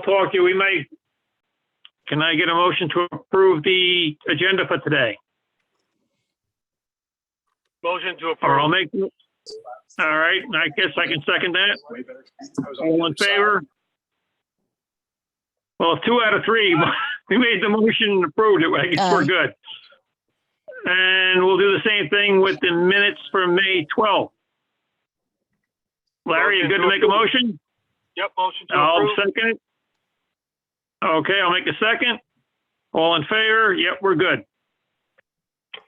talk to you. Can I get a motion to approve the agenda for today? Motion to Or I'll approve. make, all right, I guess I can second that. All in favor? Well, 2 out of 3, we made the motion and approved it. I guess we're good. And we'll do the same thing with the minutes for May 12th. Larry, you good to make a motion? Yep, motion to I'll approve. second it. Okay, I'll make a second. All in favor? Yep, we're good.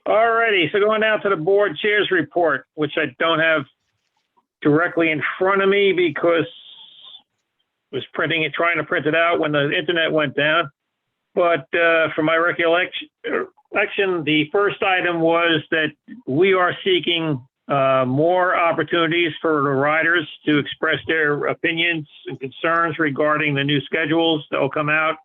All righty, so going down to the board chairs report, which I don't have directly in front of me because I was trying to print it out when the internet went down. But from my recollection, the first item was that we are seeking more opportunities for the riders to express their opinions and concerns regarding the new schedules that will come out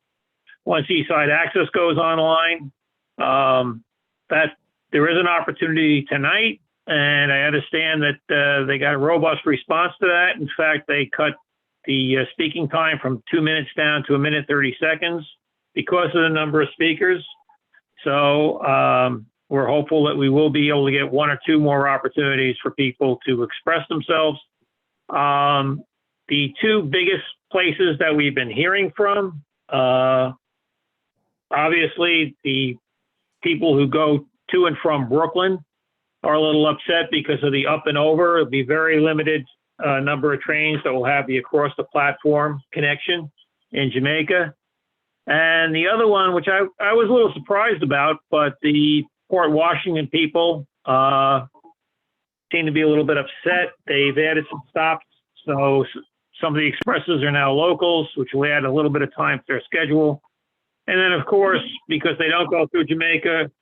once Eastside Access goes online. That there is an opportunity tonight, and I understand that they got a robust response to that. In fact, they cut the speaking time from 2 minutes down to 1 minute 30 seconds because of the number of speakers. So we're hopeful that we will be able to get 1 or 2 more opportunities for people to express themselves. The 2 biggest places that we've been hearing from, obviously the people who go to and from Brooklyn are a little upset because of the up and over. It'll be very limited number of trains that will have the across the platform connection in Jamaica. And the other one, which I was a little surprised about, but the Port Washington people seem to be a little bit upset. They've added some stops. So some of the expresses are now locals, which will add a little bit of time to their schedule. And then, of course, because they don't go through Jamaica,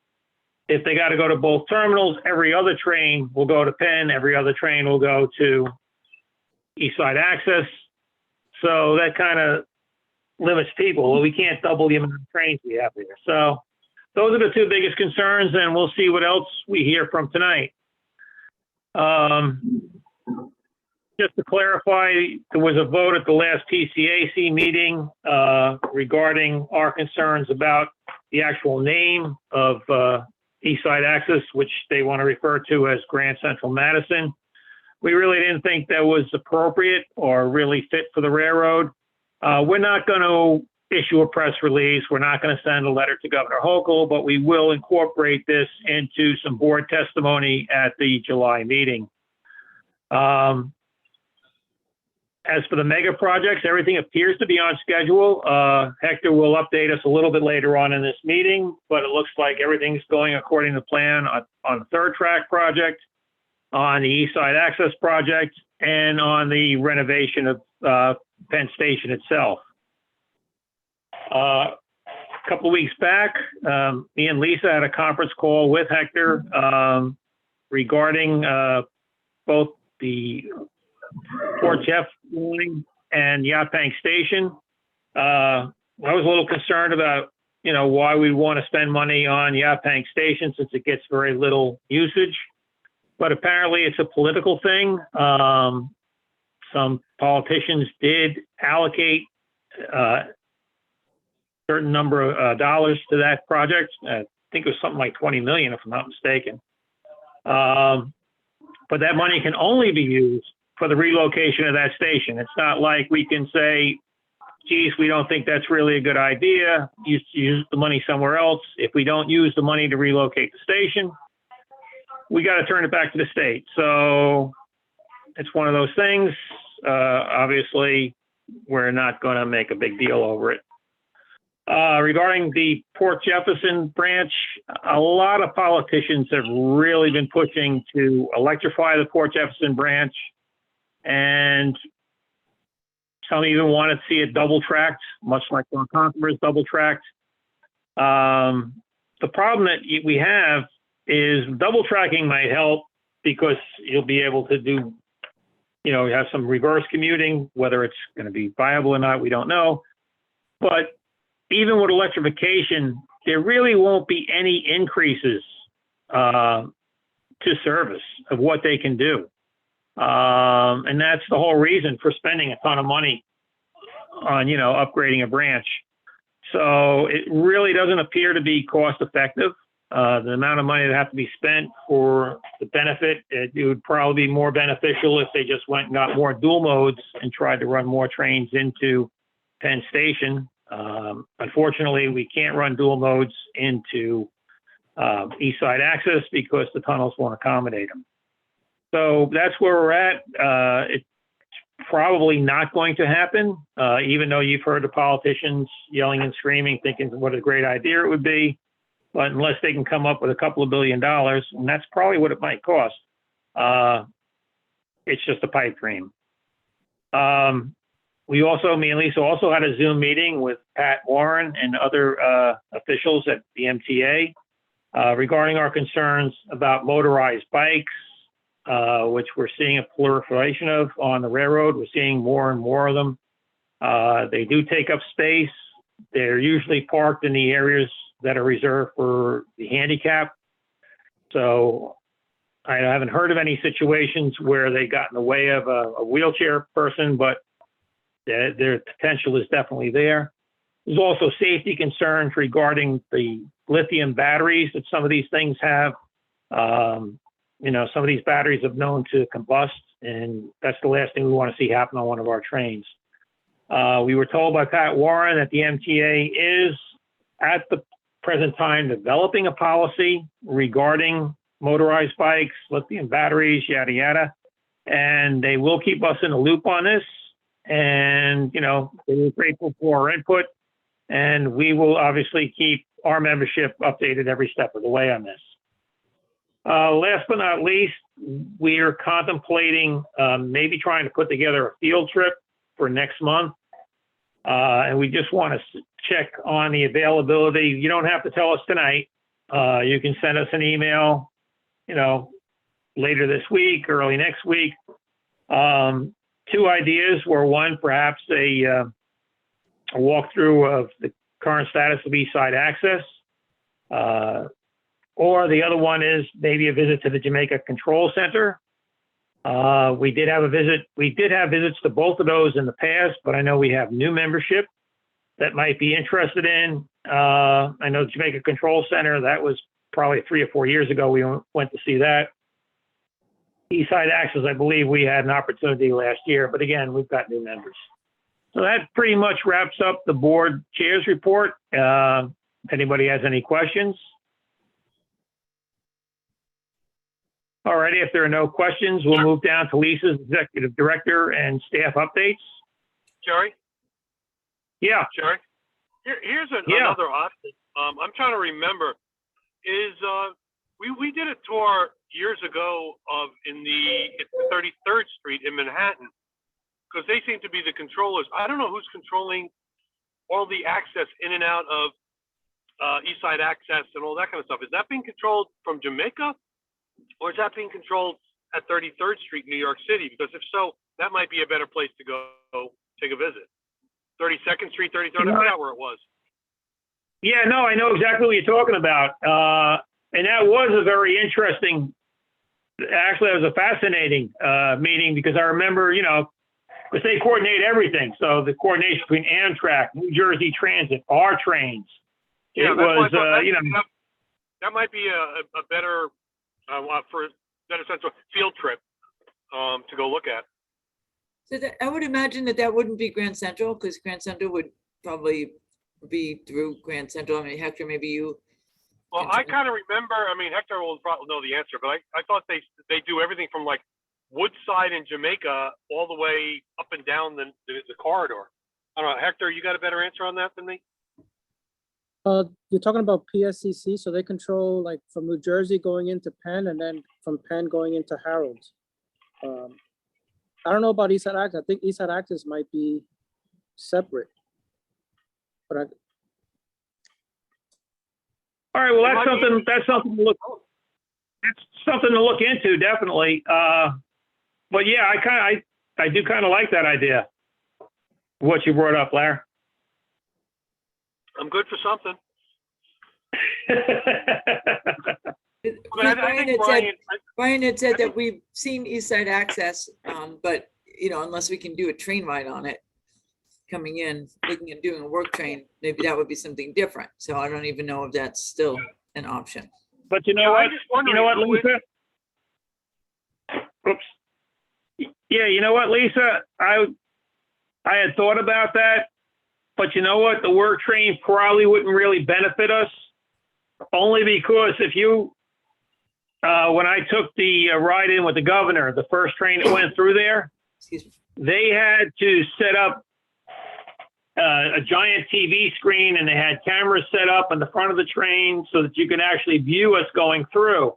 if they got to go to both terminals, every other train will go to Penn, every other train will go to Eastside Access. So that kind of limits people. Well, we can't double the amount of trains we have here. So those are the 2 biggest concerns, and we'll see what else we hear from tonight. Just to clarify, there was a vote at the last TCAC meeting regarding our concerns about the actual name of Eastside Access, which they want to refer to as Grand Central Madison. We really didn't think that was appropriate or really fit for the railroad. We're not going to issue a press release. We're not going to send a letter to Governor Hochul, but we will incorporate this into some board testimony at the July meeting. As for the mega projects, everything appears to be on schedule. Hector will update us a little bit later on in this meeting, but it looks like everything's going according to plan on the third track project, on the Eastside Access project, and on the renovation of Penn Station itself. A couple of weeks back, me and Lisa had a conference call with Hector regarding both the Port Jeff line and Yaphank Station. I was a little concerned about, why we want to spend money on Yaphank Station since it gets very little usage. But apparently it's a political thing. Some politicians did allocate a certain number of dollars to that project. I think it was something like 20 million, if I'm not mistaken. But that money can only be used for the relocation of that station. It's not like we can say, geez, we don't think that's really a good idea. Use the money somewhere else. If we don't use the money to relocate the station, we got to turn it back to the state. So it's one of those things. Obviously, we're not going to make a big deal over it. Regarding the Port Jefferson branch, a lot of politicians have really been pushing to electrify the Port Jefferson branch, and some even want to see it double tracked, much like Concombra is double tracked. The problem that we have is double tracking might help because you'll be able to do, have some reverse commuting. Whether it's going to be viable or not, we don't know. But even with electrification, there really won't be any increases to service of what they can do. And that's the whole reason for spending a ton of money upgrading a branch. So it really doesn't appear to be cost effective. The amount of money that have to be spent for the benefit, it would probably be more beneficial if they just went and got more dual modes and tried to run more trains into Penn Station. Unfortunately, we can't run dual modes into East Side Access because the tunnels won't accommodate them. So that's where we're at. It's probably not going to happen, even though you've heard the politicians yelling and screaming, thinking what a great idea it would be. But unless they can come up with a couple of $2 billion, and that's probably what it might cost, it's just a pipe dream. Me and Lisa also had a Zoom meeting with Pat Warren and other officials at the MTA regarding our concerns about motorized bikes, which we're seeing a proliferation of on the railroad. We're seeing more and more of them. They do take up space. They're usually parked in the areas that are reserved for the handicap. So I haven't heard of any situations where they got in the way of a wheelchair person, but their potential is definitely there. There's also safety concerns regarding the lithium batteries that some of these things have. Some of these batteries have known to combust, and that's the last thing we want to see happen on one of our trains. We were told by Pat Warren that the MTA is, at the present time, developing a policy regarding motorized bikes, lithium batteries, yada, yada. And they will keep us in the loop on this. And, we're grateful for our input. And we will obviously keep our membership updated every step of the way on this. Last but not least, we are contemplating maybe trying to put together a field trip for next month. And we just want to check on the availability. You don't have to tell us tonight. You can send us an email, later this week, early next week. Two ideas were, one, perhaps a walkthrough of the current status of East Side Access. Or the other one is maybe a visit to the Jamaica Control Center. We did have visits to both of those in the past, but I know we have new membership that might be interested in. I know the Jamaica Control Center, that was probably 3 or 4 years ago. We went to see that. East Side Access, I believe we had an opportunity last year, but again, we've got new members. So that pretty much wraps up the board chairs report. If anybody has any questions. All righty, if there are no questions, we'll move down to Lisa's executive director and staff updates. Jerry? Yeah. Jerry? Here's another option. I'm trying to remember. We did a tour years ago in the 33rd Street in Manhattan, because they seem to be the controllers. I don't know who's controlling all the access in and out of East Side Access and all that kind of stuff. Is that being controlled from Jamaica? Or is that being controlled at 33rd Street, New York City? Because if so, that might be a better place to go take a visit. 32nd Street, 33rd, I forgot where it was. Yeah, no, I know exactly what you're talking about. And that was a very interesting, actually, it was a fascinating meeting, because I remember, because they coordinate everything. So the coordination between Amtrak, New Jersey Transit, our trains. Yeah, it was, that might be a better, for a better sense of field trip to go look at. So I would imagine that wouldn't be Grand Central, because Grand Central would probably be through Grand Central. I mean, Hector, maybe you. Well, I kind of remember, Hector will probably know the answer, but I thought they do everything from like Woodside in Jamaica all the way up and down the corridor. I don't know, Hector, you got a better answer on that than me? You're talking about PSCC, so they control like from New Jersey going into Penn, and then from Penn going into Harold's. I don't know about East Side Access. I think East Side Access might be separate. But all right, well, that's something to look. It's something to look into, definitely. But yeah, I do kind of like that idea. What you brought up, Larry. I'm good for something. Brian had said that we've seen East Side Access, but unless we can do a train ride on it. coming in, looking at doing a work train, maybe that would be something different. So I don't even know if that's still an option. But you know Yeah, what? I'm just You know what, wondering who Lisa? Oops. Yeah, you know what, Lisa? I had thought about that, but you know what? The work train probably wouldn't really benefit us, only because if you, when I took the ride in with the governor, the first train that went through there, Excuse me. they had to set up a giant TV screen, and they had cameras set up in the front of the train so that you could actually view us going through.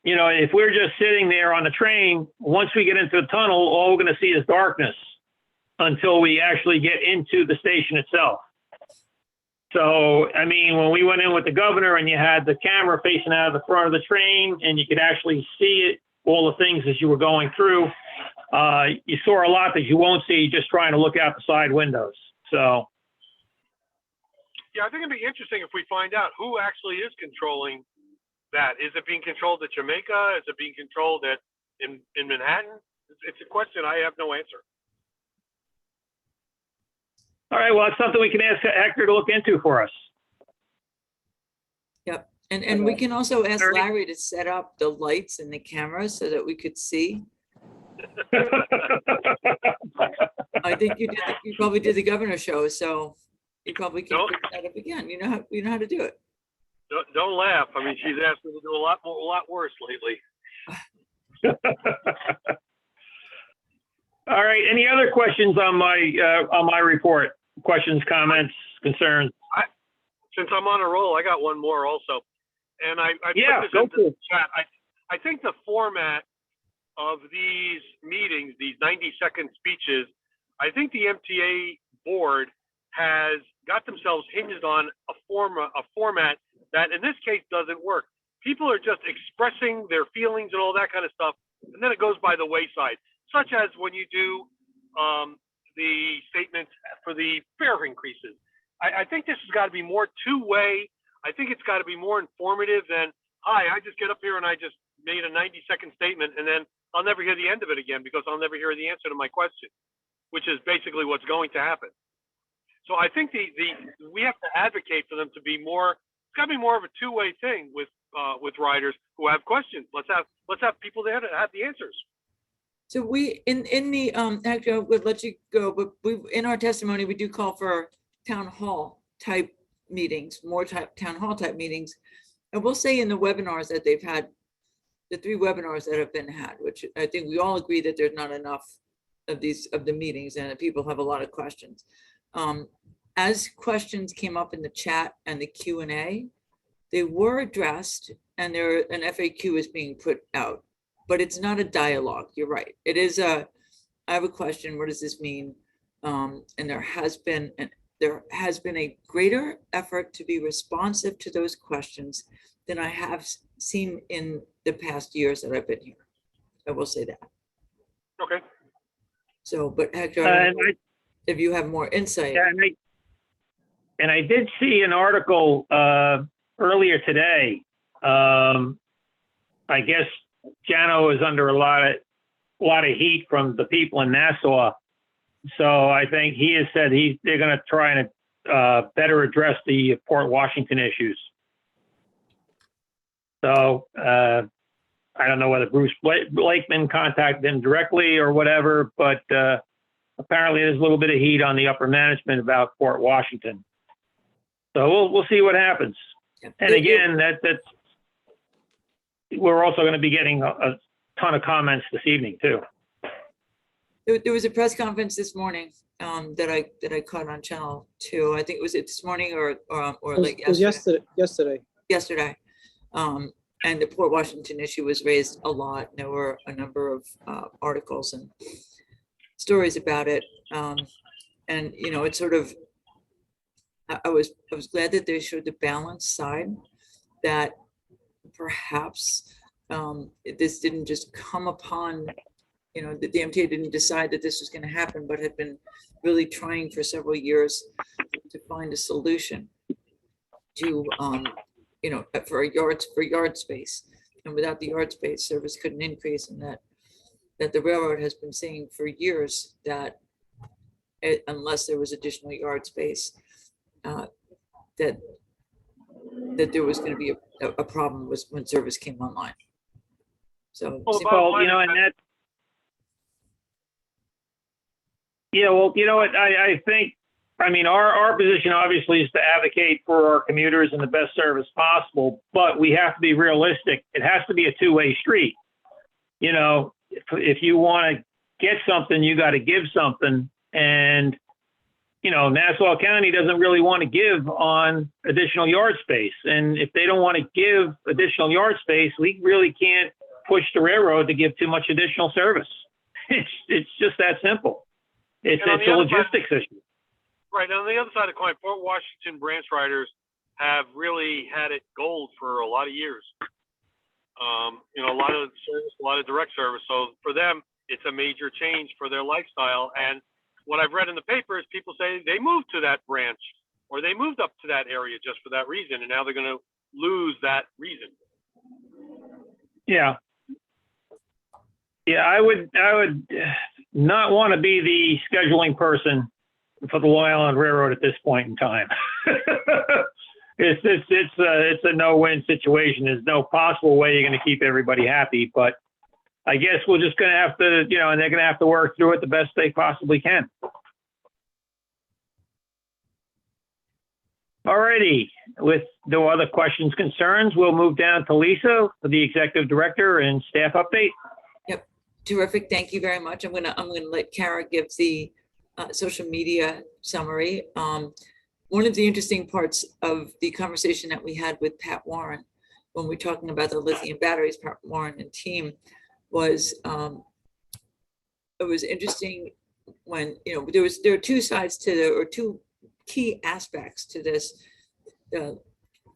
You know, if we're just sitting there on the train, once we get into the tunnel, all we're going to see is darkness until we actually get into the station itself. So, I mean, when we went in with the governor and you had the camera facing out of the front of the train and you could actually see it, all the things as you were going through, you saw a lot that you won't see just trying to look out the side windows. So, Yeah, I think it'd be interesting if we find out who actually is controlling that. Is it being controlled at Jamaica? Is it being controlled in Manhattan? It's a question I have no answer. all right, well, it's something we can ask Hector to look into for us. Yep. And we can also ask Ernie? Larry to set up the lights and the cameras so that we could see. I think you probably did the governor show, so you probably can Nope. pick that up again. You know how to do it. Don't laugh. I mean, she's asked me to do a lot worse lately. All right, any other questions on my report? Questions, comments, concerns? Since I'm on a roll, I got one more also. And I Yeah, put this go into for the it. chat. I think the format of these meetings, these 90-second speeches, I think the MTA board has got themselves hinged on a format that in this case doesn't work. People are just expressing their feelings and all that kind of stuff, and then it goes by the wayside, such as when you do the statements for the fare increases. I think this has got to be more two-way. I think it's got to be more informative than, hi, I just get up here and I just made a 90-second statement, and then I'll never hear the end of it again because I'll never hear the answer to my question, which is basically what's going to happen. So I think we have to advocate for them to be more. It's got to be more of a two-way thing with riders who have questions. Let's have people there to have the answers. So we, in the, actually, I would let you go, but in our testimony, we do call for town hall type meetings, more town hall type meetings. And we'll say in the webinars that they've had, the 3 webinars that have been had, which I think we all agree that there's not enough of the meetings and that people have a lot of questions. As questions came up in the chat and the Q&A, they were addressed and an FAQ is being put out, but it's not a dialogue. You're right. It is I have a question. What does this mean? And there has been a greater effort to be responsive to those questions than I have seen in the past years that I've been here. I will say that. Okay. So, but Hector, I don't know And if you have more insight. and I did see an article earlier today. I guess Jano is under a lot of heat from the people in Nassau. So I think he has said they're going to try and better address the Port Washington issues. So I don't know whether Bruce Blakeman contacted them directly or whatever, but apparently there's a little bit of heat on the upper management about Port Washington. So we'll see what happens. And again, that's we're also going to be getting a ton of comments this evening too. There was a press conference this morning that I caught on Channel 2. I think was it this morning or like It was yesterday. yesterday. And the Port Washington issue was raised a lot. There were a number of articles and stories about it. And you know, it's sort of, I was glad that they showed the balanced side, that perhaps this didn't just come upon, you know, that the MTA didn't decide that this was going to happen, but had been really trying for several years to find a solution to, you know, for yard space. And without the yard space, service couldn't increase, and that the railroad has been saying for years that unless there was additional yard space, that there was going to be a problem was when service came online. So, Well, sim- bottom Well, line is and that- that, yeah, well, what, I think, I mean, our position obviously is to advocate for our commuters and the best service possible, but we have to be realistic. It has to be a two-way street. If you want to get something, you got to give something. And, Nassau County doesn't really want to give on additional yard space. And if they don't want to give additional yard space, we really can't push the railroad to give too much additional service. It's just that simple. It's And on a the other side- logistics issue. Right, on the other side of the coin, Fort Washington branch riders have really had it gold for a lot of years. A lot of service, a lot of direct service. So for them, it's a major change for their lifestyle. And what I've read in the paper is people say they moved to that branch or they moved up to that area just for that reason. And now they're going to lose that reason. Yeah. Yeah, I would not want to be the scheduling person for the Long Island Railroad at this point in time. It's a no-win situation. There's no possible way you're going to keep everybody happy, but I guess we're just going to have to, and they're going to have to work through it the best they possibly can. All righty. With no other questions, concerns, we'll move down to Lisa for the executive director and staff update. terrific. Thank you very much. I'm gonna let Kara give the social media summary. One of the interesting parts of the conversation that we had with Pat Warren when we're talking about the lithium batteries, Pat Warren and team, was it was interesting when there are two sides to or two key aspects to this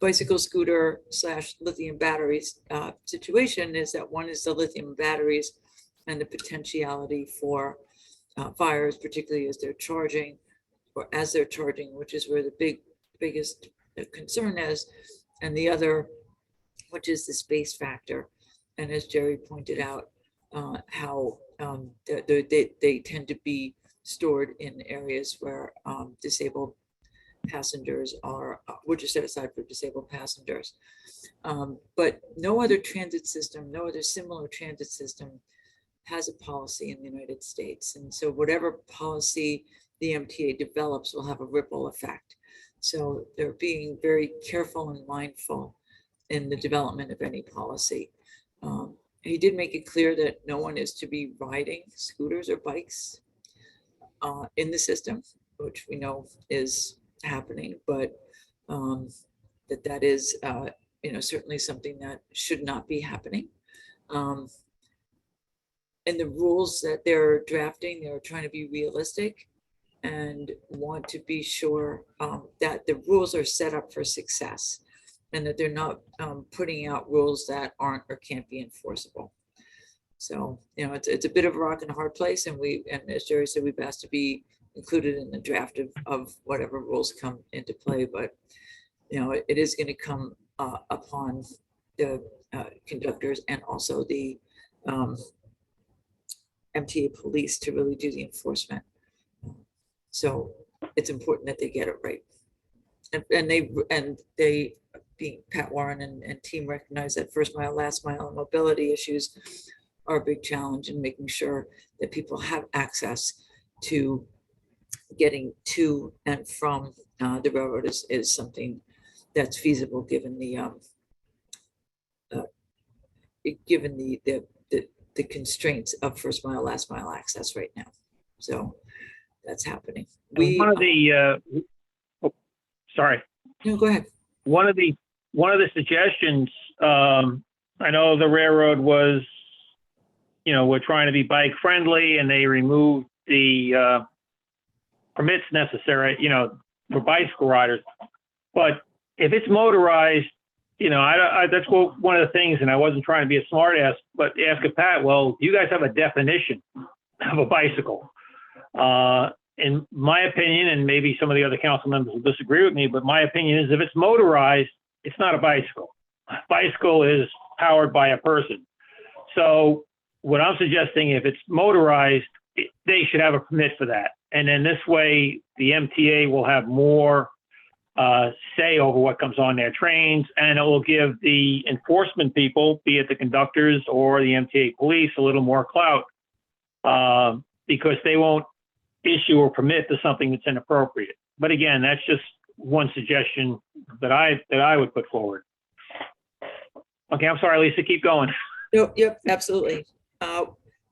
bicycle scooter / lithium batteries situation. Is that one is the lithium batteries and the potentiality for fires, particularly as they're charging, which is where the biggest concern is, and the other, which is the space factor. And as Jerry pointed out, how they tend to be stored in areas where disabled passengers are, which are set aside for disabled passengers. But no other transit system, no other similar transit system has a policy in the United States. And so whatever policy the MTA develops will have a ripple effect. So they're being very careful and mindful in the development of any policy. He did make it clear that no one is to be riding scooters or bikes in the system, which we know is happening, but that is certainly something that should not be happening. And the rules that they're drafting, they're trying to be realistic and want to be sure that the rules are set up for success and that they're not putting out rules that aren't or can't be enforceable. So, it's a bit of a rock and a hard place. And as Jerry said, we've asked to be included in the draft of whatever rules come into play, but it is going to come upon the conductors and also the MTA police to really do the enforcement. So it's important that they get it right. And they being Pat Warren and team recognize that first mile, last mile, and mobility issues are a big challenge in making sure that people have access to getting to and from the railroad is something that's feasible given the constraints of first mile, last mile access right now. So that's happening. One of the sorry. No, go ahead. One of the suggestions, I know the railroad was, we're trying to be bike friendly, and they removed the permits necessary, for bicycle riders. But if it's motorized, that's one of the things, and I wasn't trying to be a smart ass, but ask a Pat, well, you guys have a definition of a bicycle. In my opinion, and maybe some of the other council members will disagree with me, but my opinion is if it's motorized, it's not a bicycle. A bicycle is powered by a person. So what I'm suggesting, if it's motorized, they should have a permit for that. And then this way, the MTA will have more say over what comes on their trains, and it will give the enforcement people, be it the conductors or the MTA police, a little more clout, because they won't issue or permit to something that's inappropriate. But again, that's just one suggestion that I would put forward. Okay, I'm sorry, Lisa, keep going. No, yep, absolutely.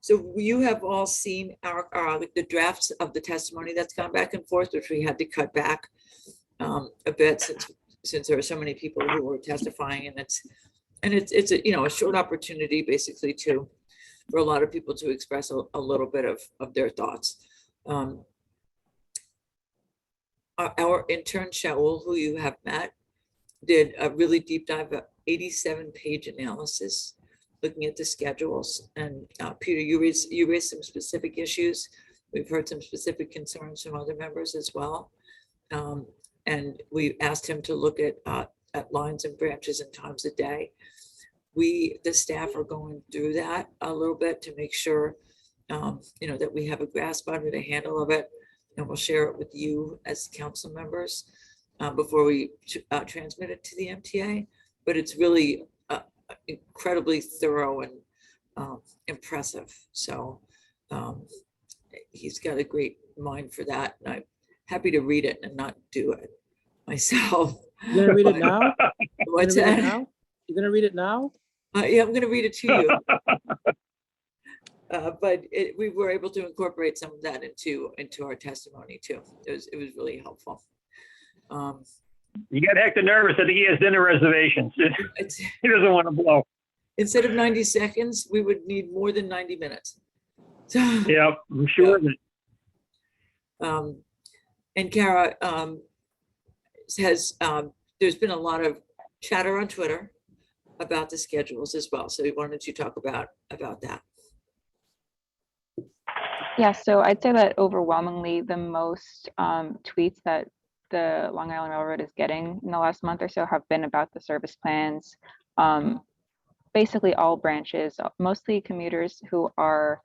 So you have all seen the drafts of the testimony that's gone back and forth, which we had to cut back a bit since there are so many people who were testifying, and it's a, you know, a short opportunity basically for a lot of people to express a little bit of their thoughts. Our intern Shaul, who you have met, did a really deep dive, 87-page analysis looking at the schedules. And Peter, you raised some specific issues. We've heard some specific concerns from other members as well. And we asked him to look at lines and branches and times a day. The staff are going through that a little bit to make sure, you know, that we have a grasp on it, a handle of it, and we'll share it with you as council members before we transmit it to the MTA. But it's really incredibly thorough and impressive. So he's got a great mind for that, and I'm happy to read it and not do it myself. You're gonna read it now? What's that? You're gonna read it now? Yeah, I'm gonna read it to you. But we were able to incorporate some of that into our testimony too. It was really helpful. You got Hector nervous. I think he has dinner reservations. He doesn't want to blow. Instead of 90 seconds, we would need more than 90 minutes. So, yeah, I'm sure of it. And Kara has, there's been a lot of chatter on Twitter about the schedules as well. So why don't you talk about that? Yeah, so I'd say that overwhelmingly the most tweets that the Long Island Railroad is getting in the last month or so have been about the service plans. Basically all branches, mostly commuters who are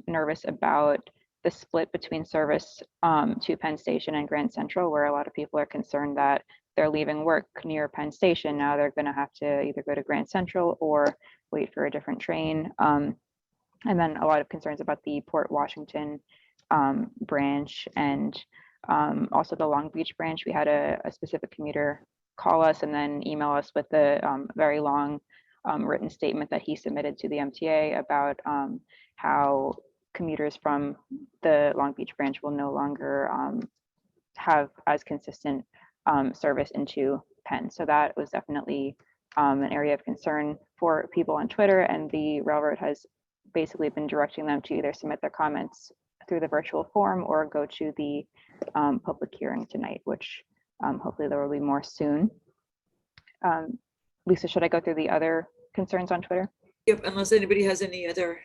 nervous about the split between service to Penn Station and Grand Central, where a lot of people are concerned that they're leaving work near Penn Station. Now they're going to have to either go to Grand Central or wait for a different train. And then a lot of concerns about the Port Washington branch and also the Long Beach branch. We had a specific commuter call us and then email us with a very long written statement that he submitted to the MTA about how commuters from the Long Beach branch will no longer have as consistent service into Penn. So that was definitely an area of concern for people on Twitter, and the railroad has basically been directing them to either submit their comments through the virtual form or go to the public hearing tonight, which hopefully there will be more soon. Lisa, should I go through the other concerns on Twitter? Yep, unless anybody has any other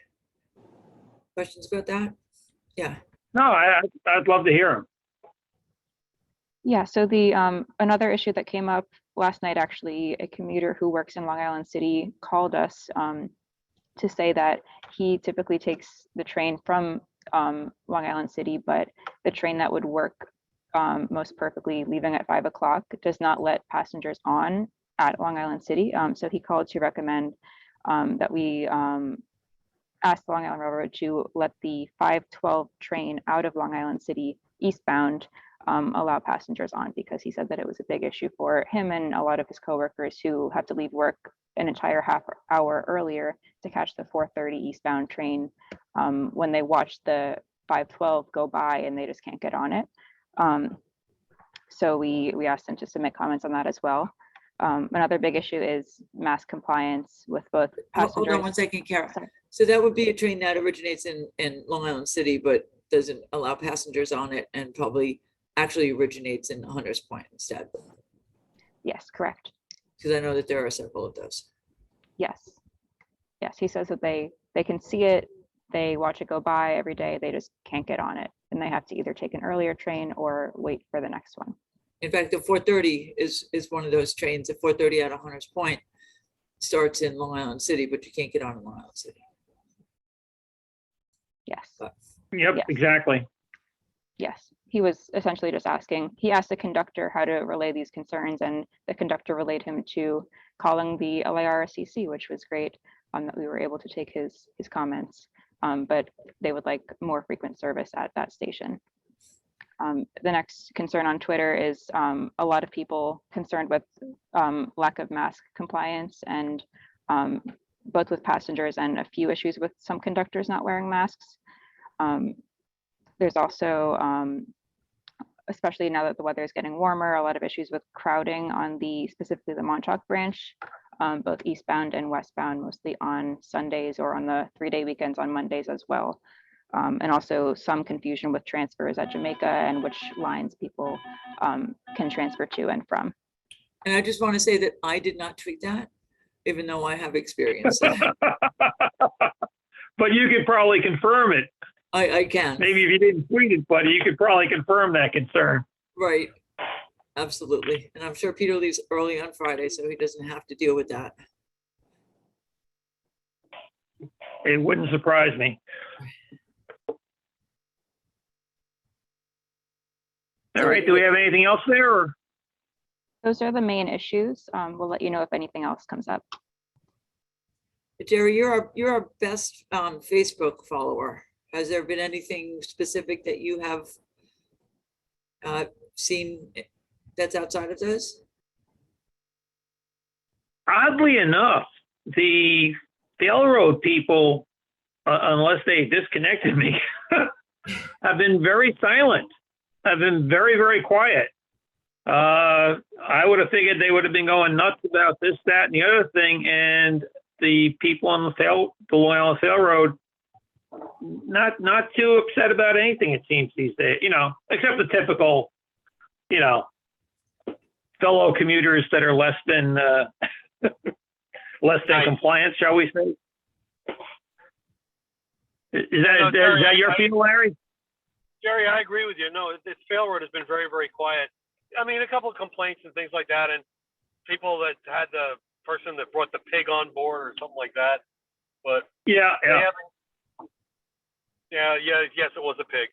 questions about that. Yeah. No, I'd love to hear him. Yeah, so the another issue that came up last night, actually, a commuter who works in Long Island City called us to say that he typically takes the train from Long Island City, but the train that would work most perfectly leaving at 5 o'clock does not let passengers on at Long Island City. So he called to recommend that we ask the Long Island Railroad to let the 5:12 train out of Long Island City eastbound allow passengers on, because he said that it was a big issue for him and a lot of his coworkers who have to leave work an entire half hour earlier to catch the 4:30 eastbound train when they watch the 5:12 go by and they just can't get on it. So we asked them to submit comments on that as well. Another big issue is mass compliance with both passengers. Hold on one second, Kara. Sorry. So that would be a train that originates in Long Island City, but doesn't allow passengers on it, and probably actually originates in Hunters Point instead. Yes, correct. Because I know that there are several of those. Yes. Yes, he says that they can see it, they watch it go by every day, they just can't get on it. And they have to either take an earlier train or wait for the next one. In fact, the 4:30 is one of those trains. The 4:30 out of Hunters Point starts in Long Island City, but you can't get on in Long Island City. Yes. Yep, Yes. exactly. Yes, he was essentially just asking, he asked the conductor how to relay these concerns, and the conductor relayed him to calling the LIRRCC, which was great, that we were able to take his comments. But they would like more frequent service at that station. The next concern on Twitter is a lot of people concerned with lack of mask compliance, and both with passengers and a few issues with some conductors not wearing masks. There's also, especially now that the weather is getting warmer, a lot of issues with crowding on specifically the Montauk branch, both eastbound and westbound, mostly on Sundays or on the 3-day weekends on Mondays as well. And also some confusion with transfers at Jamaica and which lines people can transfer to and from. And I just want to say that I did not tweet that, even though I have experienced that. But you could probably confirm it. I can. Maybe if you didn't tweet it, buddy, you could probably confirm that concern. Right. Absolutely. And I'm sure Peter leaves early on Friday, so he doesn't have to deal with that. It wouldn't surprise me. All right, do we have anything else there? Or? Those are the main issues. We'll let you know if anything else comes up. Jerry, you're our best Facebook follower. Has there been anything specific that you have seen that's outside of those? Oddly enough, the railroad people, unless they disconnected me, have been very silent. Have been very, very quiet. I would have figured they would have been going nuts about this, that, and the other thing. And the people on the Long Island Railroad, not too upset about anything, it seems these days, except the typical, fellow commuters that are less than compliant, shall we say? Is that your feeling, Larry? Jerry, I agree with you. No, this railroad has been very, very quiet. I mean, a couple of complaints and things like that, and people that had the person that brought the pig on board or something like that. But yes, it was a pig.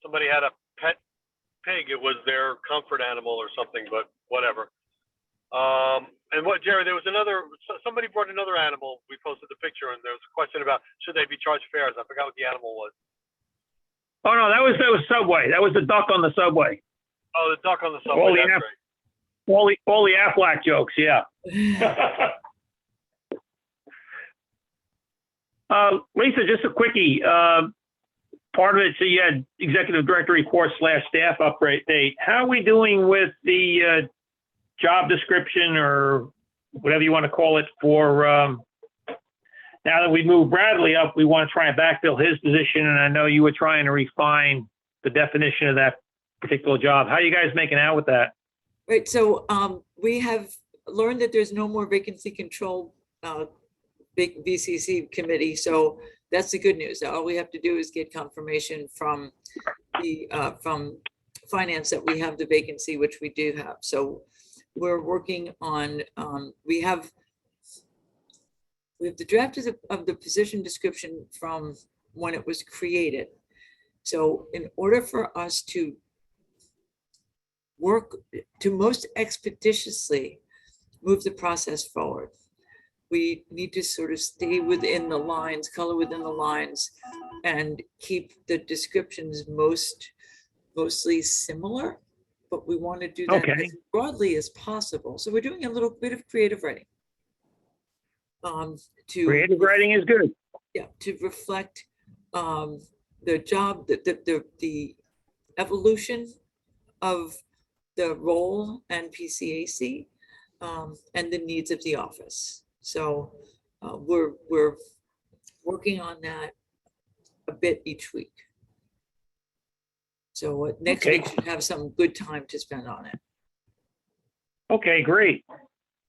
Somebody had a pet pig. It was their comfort animal or something, but whatever. And Jerry, there was somebody brought another animal. We posted the picture, and there was a question about should they be charged fares. I forgot what the animal was. Oh no, that was Subway. That was the duck on the Subway. Oh, the duck on the Subway. All the Aflac jokes, yeah. Lisa, just a quickie. Part of it, so you had executive director report / staff update. How are we doing with the job description or whatever you want to call it for now that we moved Bradley up, we want to try and backfill his position. And I know you were trying to refine the definition of that particular job. How are you guys making out with that? Right. So we have learned that there's no more vacancy control big VCC committee. So that's the good news. All we have to do is get confirmation from the from finance that we have the vacancy, which we do have. So we're working on we have the draft of the position description from when it was created. So in order for us to work to most expeditiously move the process forward, we need to sort of stay within the lines, color within the lines, and keep the descriptions mostly similar, but we want to do that as broadly as possible. So we're doing a little bit of creative writing. Creative writing is good. Yeah, to reflect the job, the evolution of the role and PCAC and the needs of the office. So we're working on that a bit each week. So next week should have some good time to spend on it. Okay, great.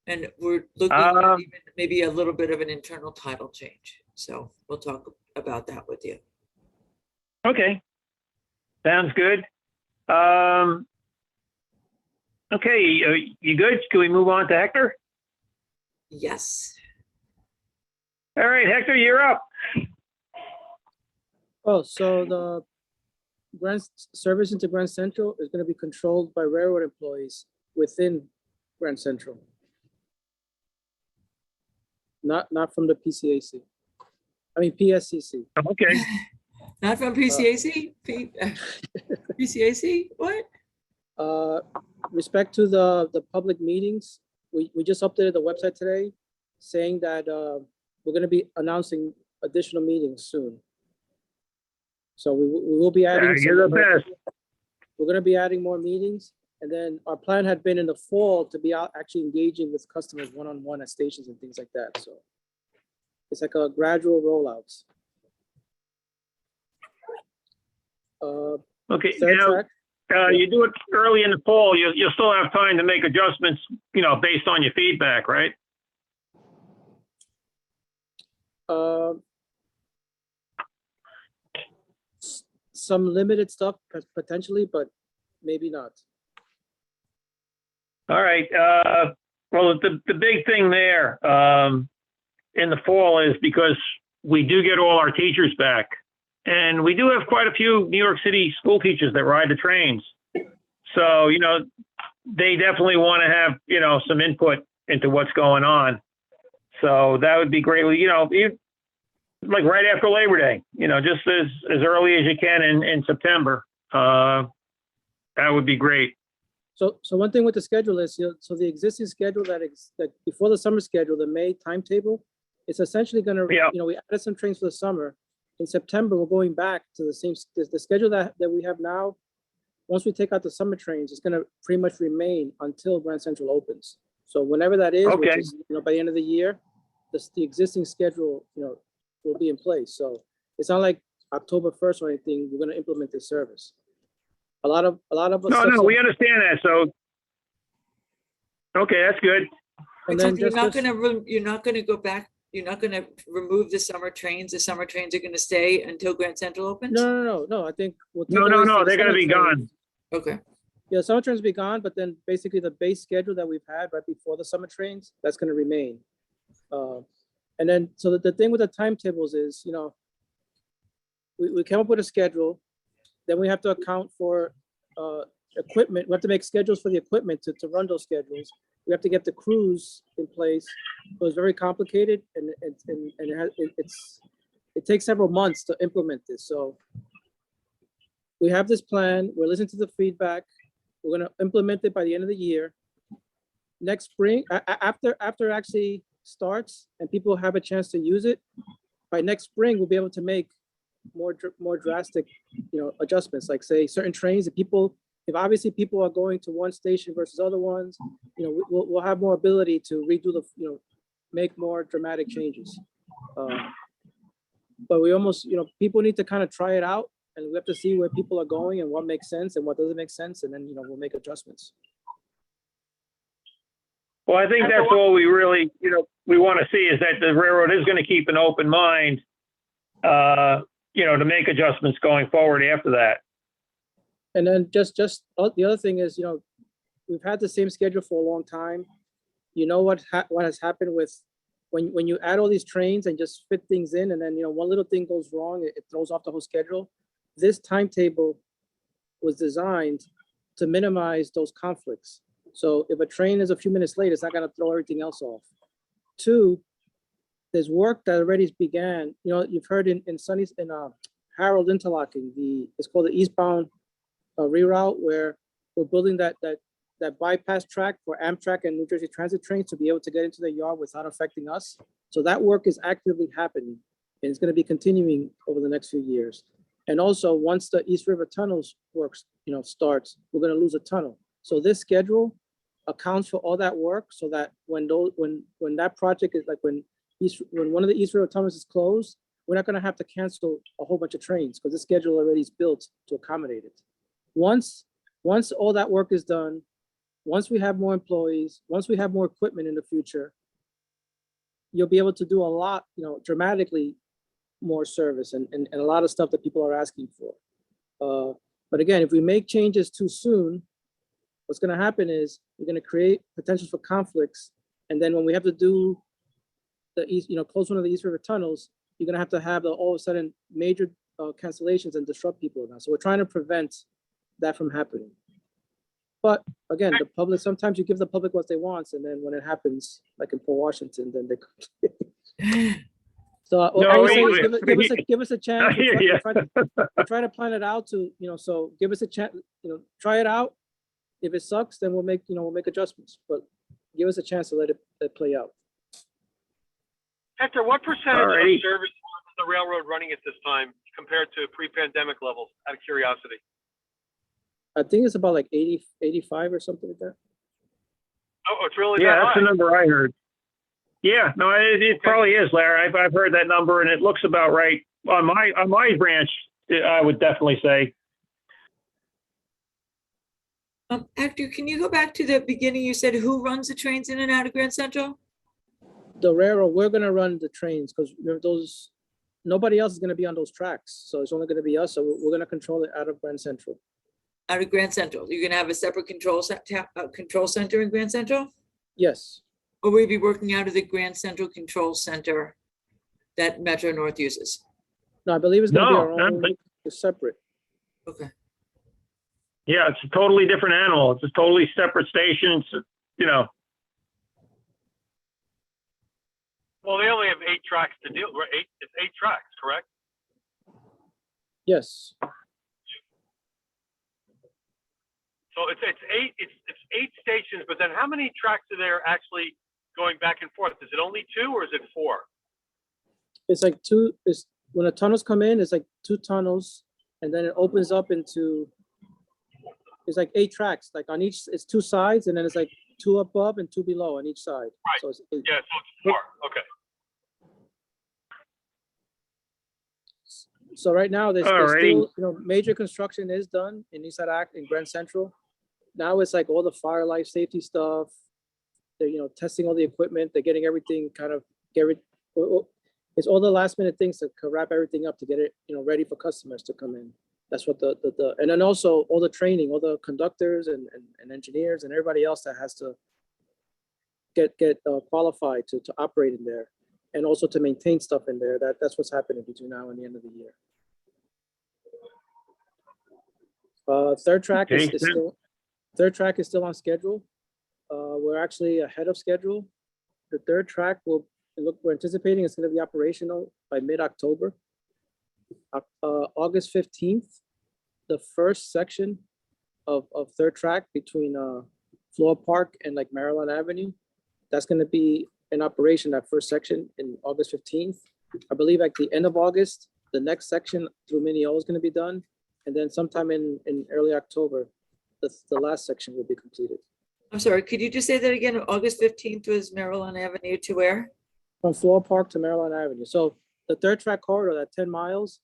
And we're looking at even maybe a little bit of an internal title change. So we'll talk about that with you. Okay, sounds good. Okay, you good? Can we move on to Hector? Yes. All right, Hector, you're up. Oh, so service into Grand Central is gonna be controlled by railroad employees within Grand Central. Not from the PCAC. I mean, PSCC. Okay, Not from PCAC? PCAC? What? Respect to the public meetings, we just updated the website today saying that we're gonna be announcing additional meetings soon. So we will be adding. you're the best. We're gonna be adding more meetings, and then our plan had been in the fall to be out actually engaging with customers one-on-one at stations and things like that, so. It's like a gradual rollouts. Okay, Third now, track, you do it early in the fall, you'll still have time to make adjustments, based on your feedback, right? some limited stuff potentially, but maybe not. All right, well, the big thing there, in the fall is because we do get all our teachers back. And we do have quite a few New York City school teachers that ride the trains. So, they definitely want to have, some input into what's going on. So that would be great. Like right after Labor Day, just as early as you can in September. That would be great. So one thing with the schedule is, so the existing schedule that before the summer schedule, the May timetable, it's essentially gonna, we added some trains for the summer. In September, we're going back to the same, the schedule that we have now. Once we take out the summer trains, it's gonna pretty much remain until Grand Central opens. So whenever that is, which Okay. is, by the end of the year, the existing schedule, will be in place. So it's not like October 1st or anything, we're gonna implement this service. A lot of. No, we understand that. So, okay, that's good. And So then you're not just- gonna go back, you're not gonna remove the summer trains? The summer trains are gonna stay until Grand Central opens? No, I think we'll take No, away some they're gonna summer be trains. gone. Okay, Yeah, summer trains will be gone, but then basically the base schedule that we've had right before the summer trains, that's gonna remain. And then, so the thing with the timetables is, we came up with a schedule, then we have to account for equipment. We have to make schedules for the equipment to run those schedules. We have to get the crews in place. So it's very complicated, and it takes several months to implement this. So we have this plan. We're listening to the feedback. We're gonna implement it by the end of the year. Next spring, after it actually starts and people have a chance to use it, by next spring we'll be able to make more drastic, adjustments. Like say certain trains, if obviously people are going to one station versus other ones, we'll have more ability to redo make more dramatic changes. But we almost, people need to kind of try it out, and we have to see where people are going and what makes sense and what doesn't make sense, and then we'll make adjustments. Well, I think that's all we really, we want to see is that the railroad is going to keep an open mind, to make adjustments going forward after that. And then just the other thing is, we've had the same schedule for a long time. What has happened with when you add all these trains and just fit things in, and then one little thing goes wrong, it throws off the whole schedule. This timetable was designed to minimize those conflicts. So if a train is a few minutes late, it's not going to throw everything else off. Two, there's work that already began. You've heard in Harold interlocking, it's called the eastbound reroute, where we're building that bypass track for Amtrak and New Jersey Transit trains to be able to get into the yard without affecting us. So that work is actively happening, and it's going to be continuing over the next few years. And also, once the East River Tunnels works, starts, we're going to lose a tunnel. So this schedule accounts for all that work, so that when that project is like when one of the East River Tunnels is closed, we're not going to have to cancel a whole bunch of trains because the schedule already is built to accommodate it. Once all that work is done, once we have more employees, once we have more equipment in the future, you'll be able to do a lot, dramatically more service and a lot of stuff that people are asking for. But again, if we make changes too soon, what's going to happen is we're going to create potential for conflicts. And then when we have to do the close one of the East River Tunnels, you're going to have all of a sudden major cancellations and disrupt people now. So we're trying to prevent that from happening. But again, the public, sometimes you give the public what they want, and then when it happens, like in Port Washington, then they. So all No, we say is we- give us a I chance. hear ya. We're trying to plan it out to, so give us a chance, try it out. If it sucks, then we'll make adjustments, but give us a chance to let it play out. Hector, what percentage Alrighty. of service is the railroad running at this time compared to pre-pandemic levels, out of curiosity? I think it's about like 80, 85 or something like that. Oh, it's really Yeah, that that's the high? number I heard. Yeah, no, it probably is, Larry. I've heard that number, and it looks about right on my branch. I would definitely say. Hector, can you go back to the beginning? You said who runs the trains in and out of Grand Central? The railroad, we're gonna run the trains because nobody else is gonna be on those tracks. So it's only gonna be us. So we're gonna control it out of Grand Central. Out of Grand Central. You're gonna have a separate control center in Grand Central? Yes. Or will you be working out of the Grand Central Control Center that Metro North uses? No, I believe it's gonna be No, our own, it's separate. Okay. Yeah, it's a totally different animal. It's a totally separate station. It's, Well, they only have 8 tracks to deal, right? It's 8 tracks, correct? Yes. So it's 8 stations, but then how many tracks are there actually going back and forth? Is it only 2 or is it 4? It's like two, when the tunnels come in, it's like 2 tunnels, and then it opens up into, it's like 8 tracks, like on each, it's 2 sides, and then it's like 2 above and 2 below on each side. Right. So it's 8. Yeah, so it's 4. Okay. So right now, there's Alrighty. still, major construction is done in East Side Act in Grand Central. Now it's like all the fire life safety stuff. They're, testing all the equipment. They're getting everything it's all the last minute things to wrap everything up to get it, ready for customers to come in. That's what and then also all the training, all the conductors and engineers and everybody else that has to get qualified to operate in there, and also to maintain stuff in there. That's what's happening between now and the end of the year. Third track Okay. is still on schedule. We're actually ahead of schedule. The third track we're anticipating it's going to be operational by mid-October. August 15th, the first section of third track between Floor Park and like Maryland Avenue, that's going to be in operation, that first section in August 15th. I believe at the end of August, the next section through Mineola is going to be done. And then sometime in early October, the last section will be completed. I'm sorry, could you just say that again? August 15th was Maryland Avenue to where? From Floor Park to Maryland Avenue. So the third track corridor, that 10 miles,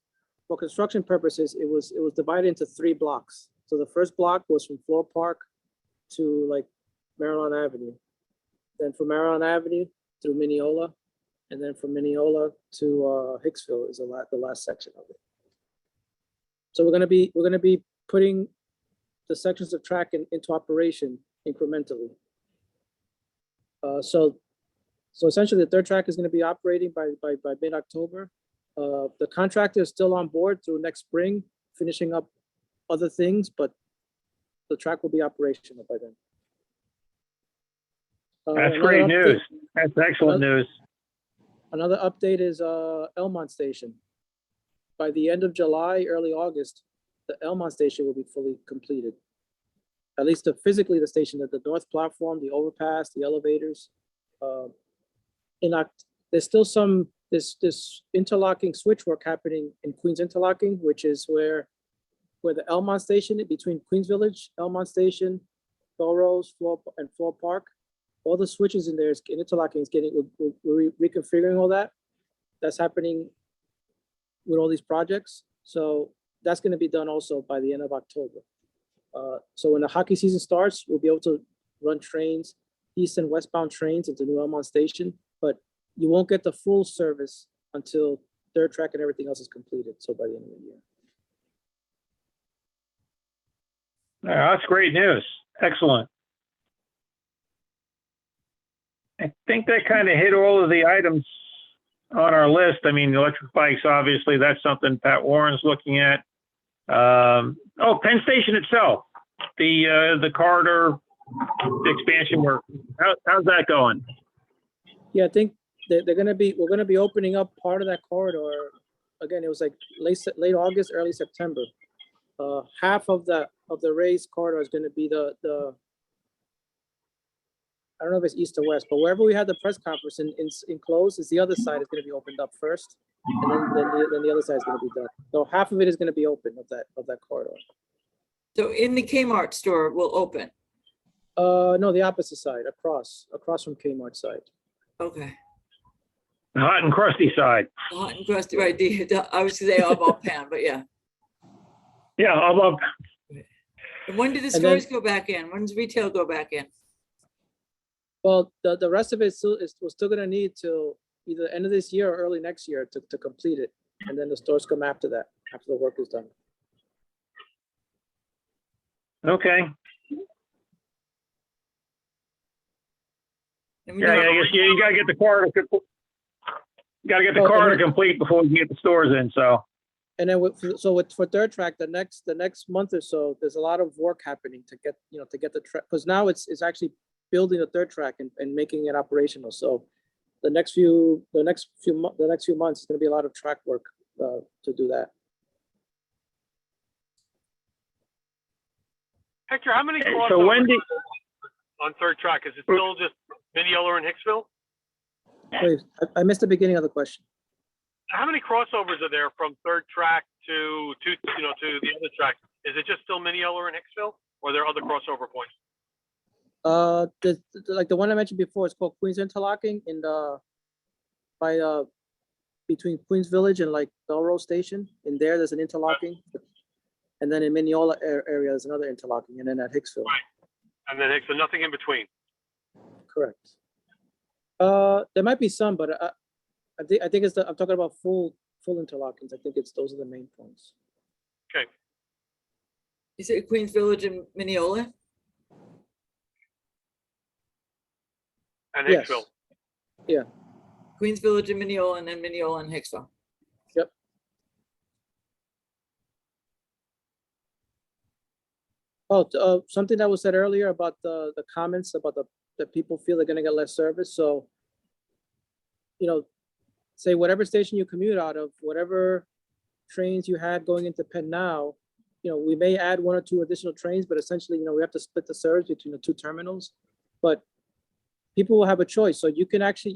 for construction purposes, it was divided into 3 blocks. So the first block was from Floor Park to like Maryland Avenue. Then from Maryland Avenue through Mineola, and then from Mineola to Hicksville is the last section of it. So we're gonna be putting the sections of track into operation incrementally. So essentially the third track is gonna be operating by mid-October. The contractor is still on board through next spring, finishing up other things, but the track will be operational by then. That's Another great update- news. That's excellent news. Another update is Elmont Station. By the end of July, early August, the Elmont Station will be fully completed. At least physically the station, the north platform, the overpass, the elevators. There's still this interlocking switch work happening in Queens Interlocking, which is where the Elmont Station, between Queens Village, Elmont Station, Belrose, and Floor Park, all the switches in there is interlocking. We're reconfiguring all that. That's happening with all these projects. So that's going to be done also by the end of October. So when the hockey season starts, we'll be able to run trains, east and westbound trains into New Elmont Station, but you won't get the full service until third track and everything else is completed. So by the end of the year. That's great news. Excellent. I think that kind of hit all of the items on our list, I mean, electric bikes, obviously, that's something Pat Warren's looking at. Oh, Penn Station itself, the corridor expansion work. How's that going? Yeah, I think we're gonna be opening up part of that corridor. Again, it was like late August, early September. Half of the raised corridor is gonna be the I don't know if it's east or west, but wherever we had the press conference enclosed, is the other side is gonna be opened up first, and then the other side is gonna be done. So half of it is gonna be open of that corridor. So in the Kmart store will open. No, the opposite side, across from Kmart side. Okay. The hot and crusty side. Hot and crusty, right? I was gonna say about Pan, but yeah. Yeah, I love. And when do the And then- stores go back in? When does retail go back in? Well, the rest of it we're still gonna need till either end of this year or early next year to complete it. And then the stores come after that, after the work is done. Okay. And we Yeah, know- I guess you gotta get the corridor. Gotta get the Oh, and corridor then- complete before we can get the stores in. So. And then for third track, the next month or so, there's a lot of work happening to get the track, because now it's actually building a third track and making it operational. So the next few months, it's gonna be a lot of track work to do that. Hector, how many So crossovers when did? on third track? Is it still just Mineola and Hicksville? Wait, I missed the beginning of the question. How many crossovers are there from third track to the other track? Is it just still Mineola and Hicksville, or are there other crossover points? Like the one I mentioned before, it's called Queens Interlocking between Queens Village and like Belrose Station. In there's an interlocking. And then in Mineola area, there's another interlocking, and then at Hicksville. Right. And then Hicksville, nothing in between. Correct. There might be some, but I think I'm talking about full interlockings. I think those are the main points. Okay. Is it Queens Village and Mineola? And Yes. Hicksville. Queens Village and Mineola, and then Mineola and Hicksville. Yep. Oh, something that was said earlier about the comments about that people feel they're gonna get less service. So, say whatever station you commute out of, whatever trains you had going into Penn now, we may add one or two additional trains, but essentially, we have to split the service between the two terminals. But people will have a choice. So you can actually,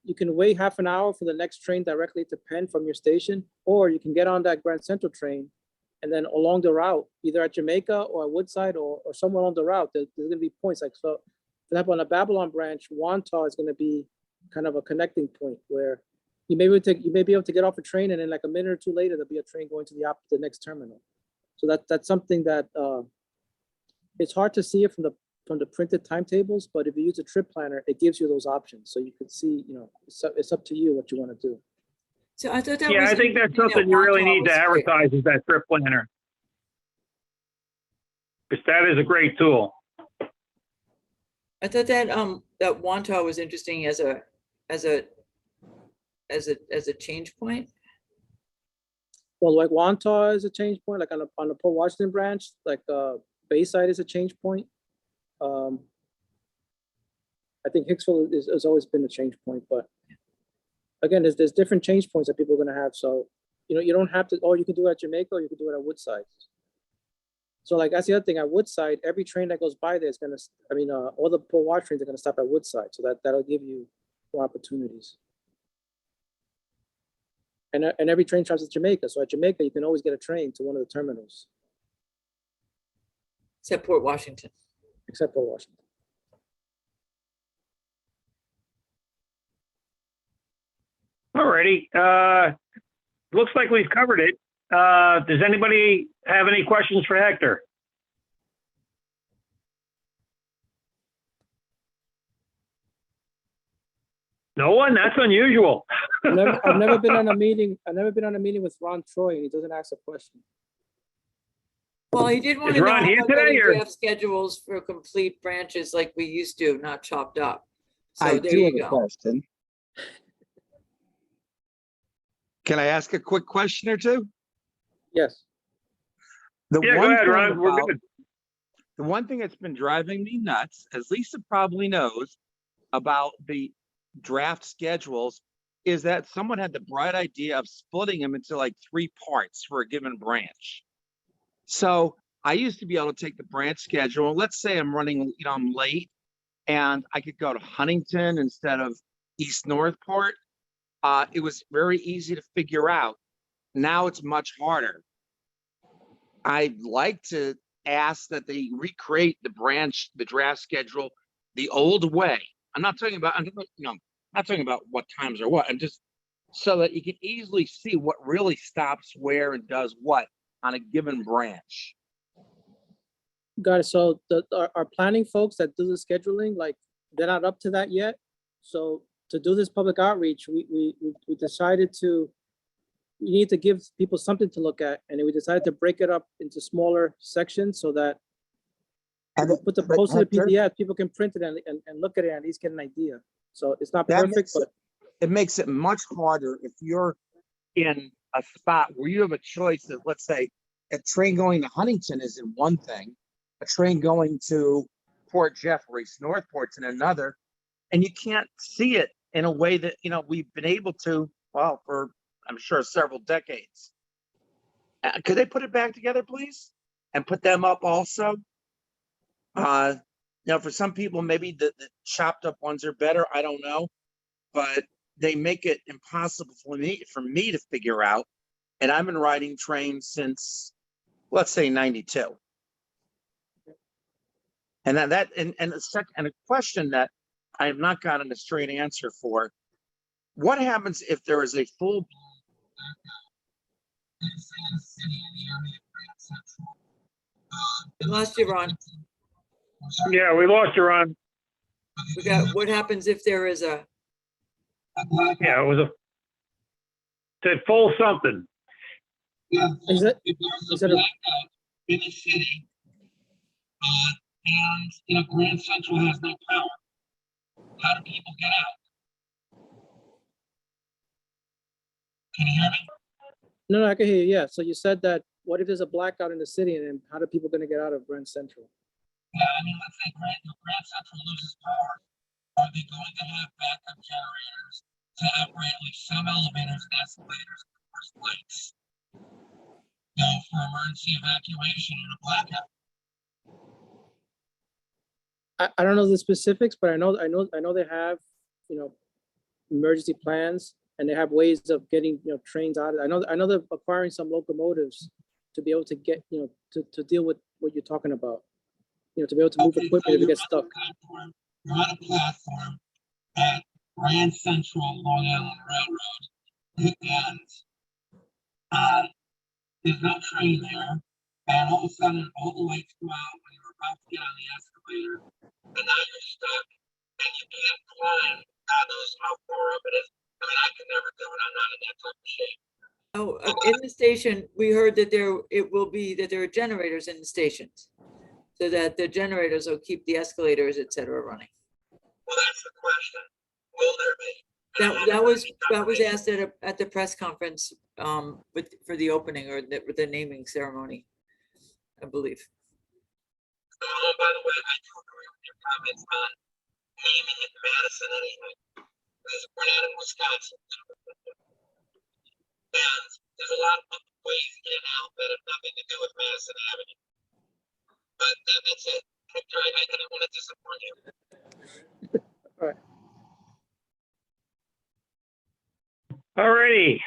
you can wait half an hour for the next train directly to Penn from your station, or you can get on that Grand Central train. And then along the route, either at Jamaica or at Woodside or somewhere on the route, there's going to be points. Like, so, for example, on the Babylon branch, Wantagh is going to be kind of a connecting point where you may be able to get off a train, and then like a minute or two later, there'll be a train going to the next terminal. So that's something that it's hard to see it from the printed timetables, but if you use a trip planner, it gives you those options. So you can see, it's up to you what you want to do. So I thought that Yeah, was I think that's interesting that something you really Wantagh need to was great. advertise is that trip planner. Because that is a great tool. I thought that that Wantagh was interesting as a change point. Well, like Wantagh is a change point, like on the Port Washington branch, like Bayside is a change point. I think Hicksville has always been a change point, but again, there's different change points that people are going to have. So, you don't have to, or you can do it at Jamaica, or you can do it at Woodside. So like, that's the other thing, at Woodside, every train that goes by there is going to, all the Port Wash trains are going to stop at Woodside. So that'll give you more opportunities. And every train stops at Jamaica. So at Jamaica, you can always get a train to one of the terminals, Except Port Washington. except for Washington. Alrighty. Looks like we've covered it. Does anybody have any questions for Hector? No one? That's unusual. I've never been on a meeting. I've never been on a meeting with Ron Troy, and he doesn't ask a question. Well, he did want Is to know Ron here about getting today, or- draft schedules for complete branches like we used to, not chopped up. So I there do have you a go. question. Can I ask a quick question or two? Yes. The Yeah, go one ahead, thing Ron. We're about- good. The one thing that's been driving me nuts, as Lisa probably knows, about the draft schedules is that someone had the bright idea of splitting them into like 3 parts for a given branch. So I used to be able to take the branch schedule. Let's say I'm running, I'm late and I could go to Huntington instead of East Northport. It was very easy to figure out. Now it's much harder. I'd like to ask that they recreate the draft schedule the old way. I'm not talking about, not talking about what times or what. I'm just so that you can easily see what really stops where and does what on a given branch. Got it. So our planning folks that do the scheduling, like, they're not up to that yet. So to do this public outreach, we decided we need to give people something to look at, and then we decided to break it up into smaller sections so that And we put the but posted Hector, PDF, people can print it and look at it and at least get an idea. So it's not That perfect, makes but it makes it much harder if you're in a spot where you have a choice of, let's say, a train going to Huntington is in one thing, a train going to Port Jeffrey, Northport's in another, and you can't see it in a way that, we've been able to, well, for, I'm sure, several decades. Could they put it back together, please? And put them up also? For some people, maybe the chopped up ones are better. I don't know. But they make it impossible for me to figure out. And I've been riding trains since, let's say, 92. And then a question that I have not gotten a straight answer for: what happens if there is a full Lost you, Ron. Yeah, we lost you, Ron. We got, what happens if there is a, Yeah, it was said full something. is it a, in the city, and Grand Central has no power? How do people get out? Can you hear me? no, I can hear you. Yeah. So you said that, what if there's a blackout in the city, and then how do people gonna get out of Grand Central? Yeah, let's say Grand Central loses power. Are they going to have backup generators to operate like some elevators and escalators and first lights? For emergency evacuation in a blackout. I don't know the specifics, but I know they have, emergency plans, and they have ways of getting, trains out. I know they're acquiring some locomotives to be able to get, to deal with what you're talking about. To be able to move equipment if it gets stuck. You're on a platform at Grand Central Long Island Railroad, and there's no train there, and all of a sudden all the lights go out when you're about to get on the escalator, and now you're stuck, and you can't climb. God knows how far up it is. I can never do it. I'm not in that type of shape. in the station, we heard that there are generators in the stations, so that the generators will keep the escalators, et cetera, running. Well, that's the question. Will there be? That was asked at the press conference, for the opening, or the naming ceremony, I believe. Oh, by the way, I do agree with your comments on naming it Madison anyway, because we're not in Wisconsin. And there's a lot of ways in and out that have nothing to do with Madison Avenue. But that's it. Victor, I didn't want to disappoint you. All right. Alrighty.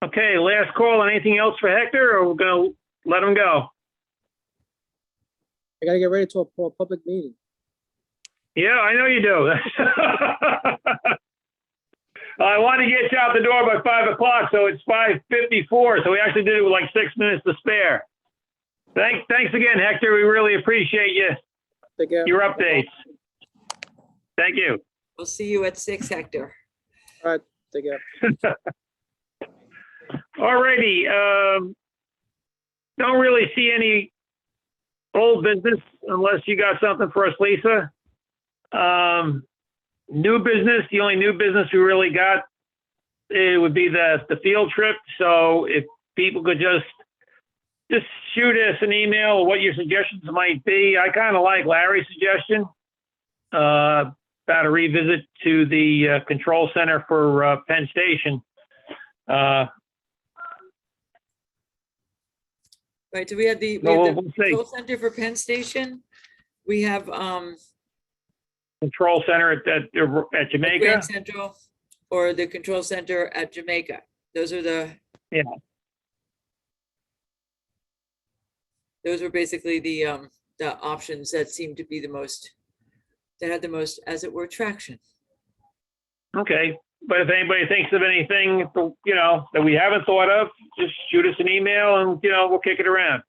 Okay, last call. Anything else for Hector, or we're gonna let him go? I gotta get ready for a public meeting. Yeah, I know you do. I want to get you out the door by 5 o'clock, so it's 5:54. So we actually did it with like 6 minutes to spare. Thanks again, Hector. We really appreciate Take care. your updates. Thank you. We'll see you at 6, Hector. All right, take care. Alrighty. Don't really see any old business unless you got something for us, Lisa. New business. The only new business we really got it would be the field trip. So if people could just shoot us an email of what your suggestions might be. I kind of like Larry's suggestion about a revisit to the control center for Penn Station. Right, so we have the we'll see. control center for Penn Station. We have Control center at Jamaica. Grand Central or the control center at Jamaica. Those are the. Yeah. Those were basically the options that seemed to be the most, that had the most, as it were, traction. Okay, but if anybody thinks of anything, that we haven't thought of, just shoot us an email and, we'll kick it around.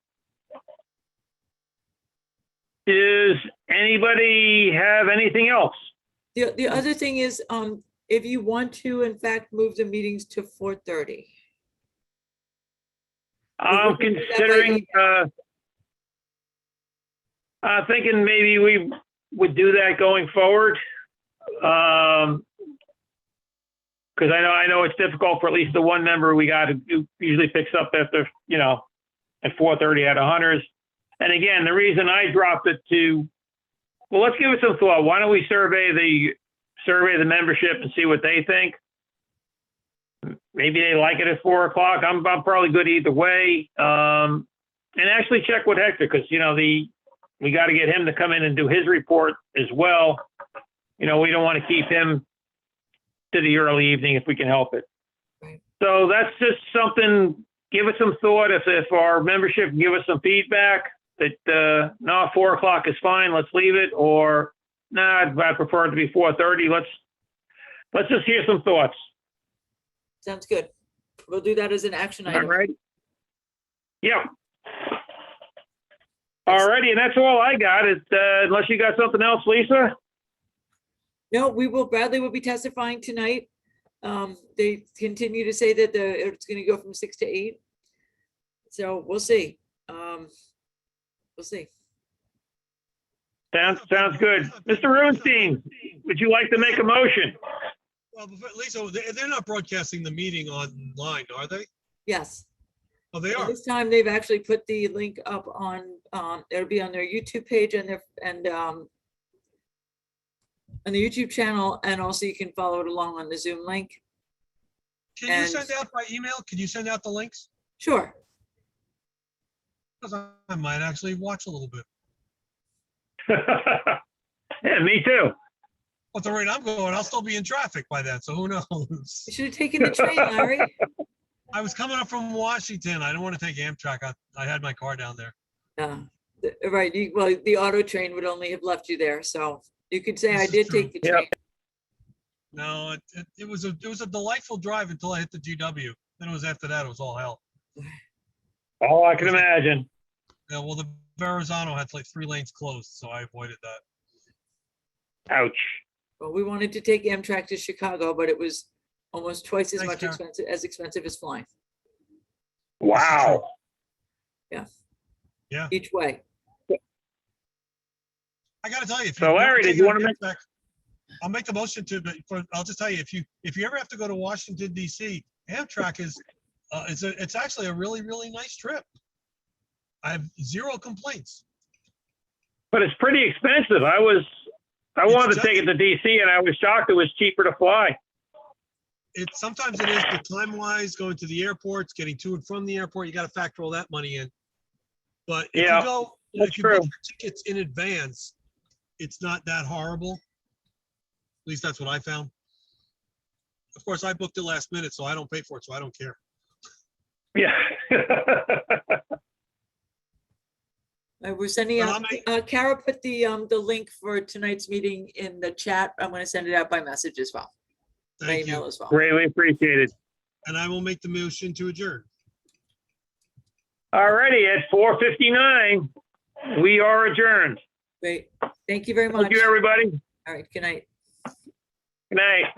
Does anybody have anything else? The other thing is, if you want to, in fact, move the meetings to 4:30. I'm considering, thinking maybe we would do that going forward. Because I know it's difficult for at least the one member we got who usually picks up after, at 4:30 at Hunters. And again, the reason I dropped it to, well, let's give it some thought. Why don't we survey the membership and see what they think? Maybe they like it at 4 o'clock. I'm probably good either way. And actually check with Hector, because we got to get him to come in and do his report as well. We don't want to keep him to the early evening if we can help it. Right. So that's just something. Give us some thought. If our membership can give us some feedback that no, 4 o'clock is fine, let's leave it, or nah, I'd prefer it to be 4:30. Let's just hear some thoughts. Sounds good. We'll do that as an action item. All right. Yeah. All righty, and that's all I got. Unless you got something else, Lisa? No, Bradley will be testifying tonight. They continue to say that it's going to go from 6 to 8. So we'll see. We'll see. Sounds good. Mr. Runstein, would you like to make a motion? Well, Lisa, they're not broadcasting the meeting online, are they? Yes. Oh, they And are. this time they've actually put the link up on, it'll be on their YouTube page and on the YouTube channel, and also you can follow it along on the Zoom link. Can you send out by email? Can you send out the links? Sure. Because I might actually watch a little bit. Yeah, me too. But the rate I'm going, I'll still be in traffic by then, so who knows? You should have taken the train, Larry. I was coming up from Washington. I didn't want to take Amtrak. I had my car down there. Right. Well, the auto train would only have left you there, so you could say This I is did true. take the Yep. train. No, it was a delightful drive until I hit the GW. Then it was after that, it was all hell. Oh, I can imagine. Yeah, well, the Verrazano had like 3 lanes closed, so I avoided that. Ouch. Well, we wanted to take Amtrak to Chicago, but it was almost twice as Thanks, much Karen. expensive as flying Wow. each way. I gotta tell you, if So, you've never Larry, did taken you wanna make- Amtrak, I'll make the motion to, but I'll just tell you, if you ever have to go to Washington DC, Amtrak is, it's actually a really, really nice trip. I have 0 complaints. But it's pretty expensive. I wanted to take it to DC and I was shocked it was cheaper to fly. Sometimes it is, but time-wise, going to the airports, getting to and from the airport, you gotta factor all that money in. But if Yeah, you go, that's if you book true. your tickets in advance, it's not that horrible. At least that's what I found. Of course, I booked it last minute, so I don't pay for it, so I don't care. Yeah. We're sending But out, Kara put the link for tonight's meeting in the chat. I'm going to send it out by message as well. By Thank email you. as well. Greatly appreciated. And I will make the motion to adjourn. All righty, at 4:59, we are adjourned. Great. Thank you very much. Thank you, everybody. All right. Good night. Good night.